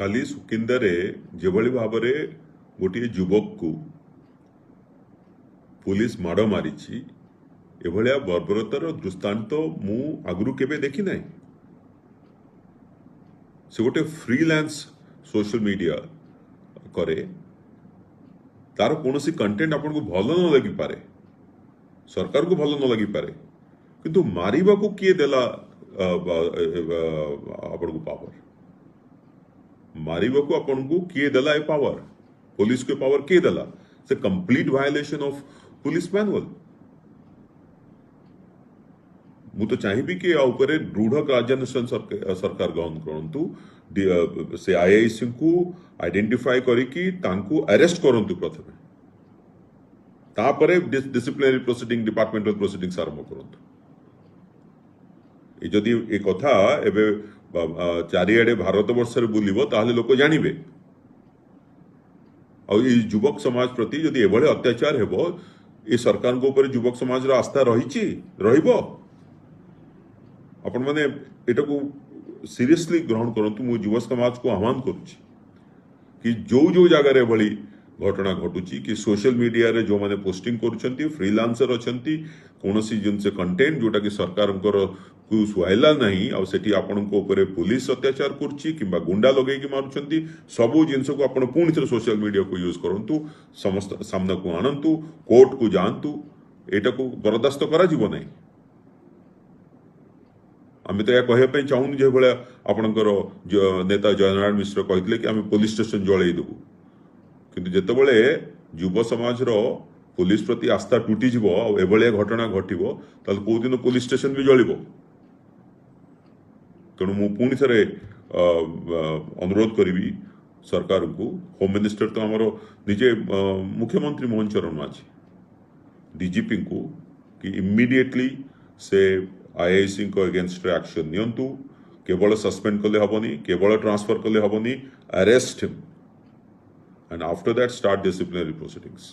काली सुकिंदारे जेभली भाव में गोटे युवक को पुलिस माड़ मारी एभलिया बर्बरतार दृष्टांत मु आगु केबे देखी ना से गोटे फ्रीलांस सोशल मीडिया करे तार कौन कंटेंट आपन को भल न लगी पारे सरकार को भल न लगी पारे किंतु मारिबा को किए देला आपन को पावर मारिबा को आपन को किए देला ए पावर पुलिस को पावर किए देला से complete violation of police manual मु तो चाहिए कि ऊपर दृढ़ कार्यानुष्ठान सरकार ग्रहण करूँ से आईआईसी को आइडेंटिफाई करिकी तांको अरेस्ट करंतु प्रथमे तापरे डिसिप्लिनरी प्रोसीडिंग डिपार्टमेंटल प्रोसीडिंग्स आरंभ करंतु जदि ए कथा एबे चारिआडे भारत वर्ष बुलिबो ताहले लोक जानिबे और ये युवक समाज प्रति जदि एभले अत्याचार हेबो ए सरकार को ऊपर युवक समाज रो आस्था रहिछि रहिबो आपण माने एटा को सीरियसली ग्रहण करंतु मु युव समाज को आह्वान करुछि कि जो जो जगह रे भली घटना घटुची कि सोशल मीडिया रे जो माने पोस्टिंग करूछंती फ्रीलांसर अछंती कोनोसी जिनस कंटेंट जोटा कि सरकार को सुहाइला नहीं आ सेठी आपण को ऊपर पुलिस अत्याचार करछि किबा गुंडा लगै कि मारुछंती सबु जिनस को आपण पुणी थरे सोशल मीडिया को यूज करंतु समस्त सामना को आनंतु कोर्ट को जानतु एटा को बर्दाश्त करा जीवो नहीं आम तो या कहवाई चाहूँ जो भाया आपणकर नेता जयनारायण मिश्र कहते कि आम पुलिस स्टेशन जलई देबू किंतु जितेबले युव समाज पुलिस प्रति आस्था टूटीज एभलिया घटना घटो ताल कौ दिन पुलिस स्टेशन भी जलिब तेणु मु पुणी थे अनुरोध करी सरकार को होम मिनिस्टर तो आमर निजे मुख्यमंत्री मोहन चरण माझी डीजीपी को कि इमिडिएटली से आईआईसी को अगेंस्ट एक्शन नियंतु केवल सस्पेंड कले हबनी केवल ट्रांसफर कले हबनी arrest him and after that start disciplinary proceedings